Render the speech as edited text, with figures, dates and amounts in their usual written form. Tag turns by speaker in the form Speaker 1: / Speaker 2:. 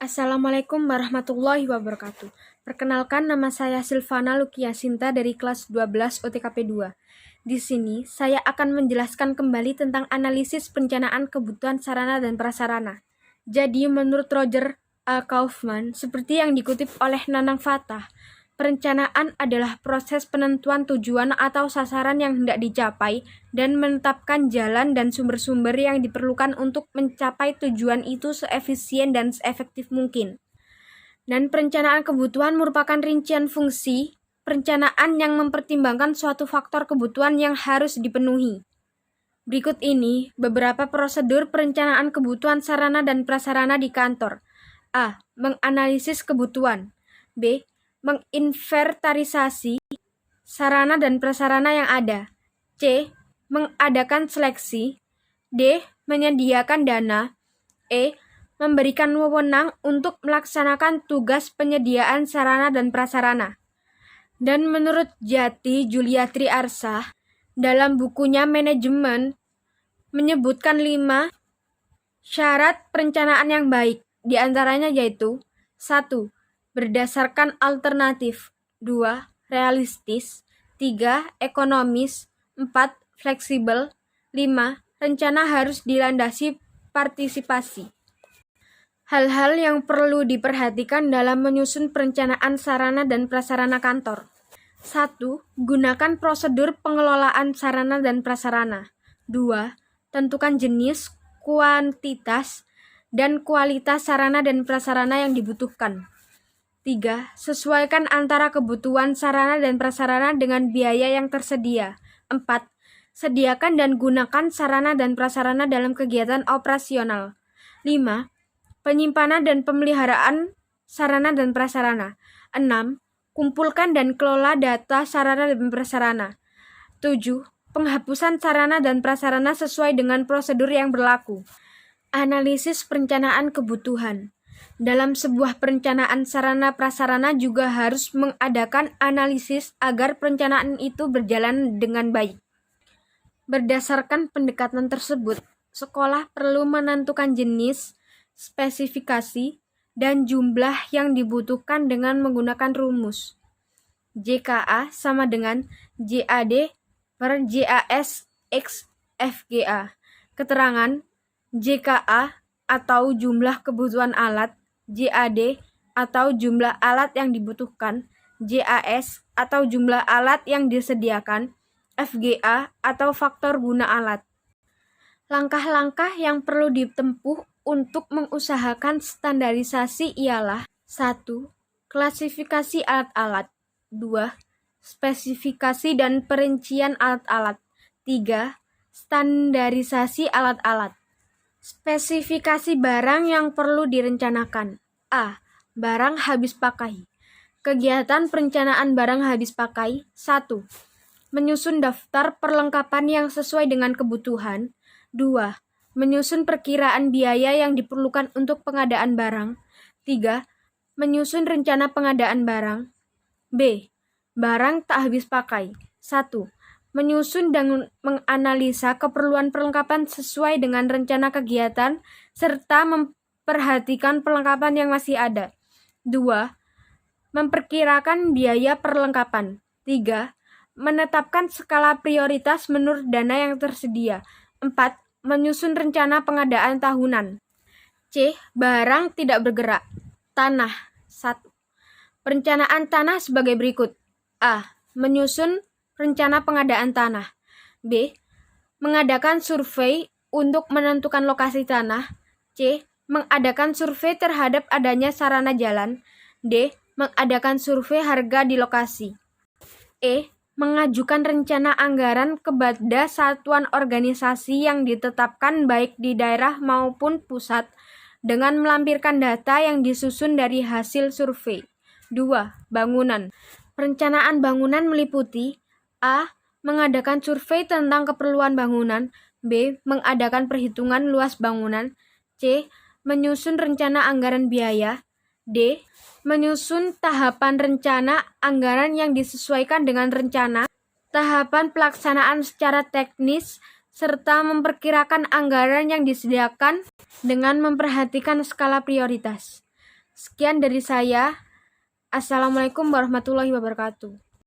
Speaker 1: Assalamualaikum warahmatullahi wabarakatuh. Perkenalkan, nama saya Silvana Lukiasinta dari kelas 12 OTKP 2. Di sini, saya akan menjelaskan kembali tentang analisis perencanaan kebutuhan sarana dan prasarana. Jadi, menurut Roger A. Kaufman, seperti yang dikutip oleh Nanang Fatah, perencanaan adalah proses penentuan tujuan atau sasaran yang hendak dicapai dan menetapkan jalan dan sumber-sumber yang diperlukan untuk mencapai tujuan itu seefisien dan seefektif mungkin. Dan perencanaan kebutuhan merupakan rincian fungsi perencanaan yang mempertimbangkan suatu faktor kebutuhan yang harus dipenuhi. Berikut ini beberapa prosedur perencanaan kebutuhan sarana dan prasarana di kantor. A. Menganalisis kebutuhan. B. Menginventarisasi sarana dan prasarana yang ada. C. Mengadakan seleksi. D. Menyediakan dana. E. Memberikan wewenang untuk melaksanakan tugas penyediaan sarana dan prasarana. Dan menurut Jati Juliatri Arsah, dalam bukunya Manajemen, menyebutkan 5 syarat perencanaan yang baik. Di antaranya yaitu 1. Berdasarkan alternatif. 2. Realistis. 3. Ekonomis. 4. Fleksibel. 5. Rencana harus dilandasi partisipasi. Hal-hal yang perlu diperhatikan dalam menyusun perencanaan sarana dan prasarana kantor. 1. Gunakan prosedur pengelolaan sarana dan prasarana. 2. Tentukan jenis, kuantitas, dan kualitas sarana dan prasarana yang dibutuhkan. 3. Sesuaikan antara kebutuhan sarana dan prasarana dengan biaya yang tersedia. 4. Sediakan dan gunakan sarana dan prasarana dalam kegiatan operasional. 5. Penyimpanan dan pemeliharaan sarana dan prasarana. 6. Kumpulkan dan kelola data sarana dan prasarana. 7. Penghapusan sarana dan prasarana sesuai dengan prosedur yang berlaku. Analisis perencanaan kebutuhan. Dalam sebuah perencanaan sarana prasarana juga harus mengadakan analisis agar perencanaan itu berjalan dengan baik. Berdasarkan pendekatan tersebut, sekolah perlu menentukan jenis, spesifikasi, dan jumlah yang dibutuhkan dengan menggunakan rumus. JKA sama dengan JAD per JAS X FGA. Keterangan JKA atau jumlah kebutuhan alat, JAD atau jumlah alat yang dibutuhkan, JAS atau jumlah alat yang disediakan, FGA atau faktor guna alat. Langkah-langkah yang perlu ditempuh untuk mengusahakan standarisasi ialah 1. Klasifikasi alat-alat. 2. Spesifikasi dan perincian alat-alat. 3. Standarisasi alat-alat. Spesifikasi barang yang perlu direncanakan. A. Barang habis pakai. Kegiatan perencanaan barang habis pakai. 1. Menyusun daftar perlengkapan yang sesuai dengan kebutuhan. 2. Menyusun perkiraan biaya yang diperlukan untuk pengadaan barang. 3. Menyusun rencana pengadaan barang. B. Barang tak habis pakai. 1. Menyusun dan menganalisa keperluan perlengkapan sesuai dengan rencana kegiatan serta memperhatikan perlengkapan yang masih ada. 2. Memperkirakan biaya perlengkapan. 3. Menetapkan skala prioritas menurut dana yang tersedia. 4. Menyusun rencana pengadaan tahunan. C. Barang tidak bergerak. Tanah. 1. Perencanaan tanah sebagai berikut. A. Menyusun rencana pengadaan tanah. B. Mengadakan survei untuk menentukan lokasi tanah. C. Mengadakan survei terhadap adanya sarana jalan. D. Mengadakan survei harga di lokasi. E. Mengajukan rencana anggaran kepada satuan organisasi yang ditetapkan baik di daerah maupun pusat dengan melampirkan data yang disusun dari hasil survei. 2. Bangunan. Perencanaan bangunan meliputi A. Mengadakan survei tentang keperluan bangunan. B. Mengadakan perhitungan luas bangunan. C. Menyusun rencana anggaran biaya. D. Menyusun tahapan rencana anggaran yang disesuaikan dengan rencana, tahapan pelaksanaan secara teknis, serta memperkirakan anggaran yang disediakan dengan memperhatikan skala prioritas. Sekian dari saya. Assalamualaikum warahmatullahi wabarakatuh.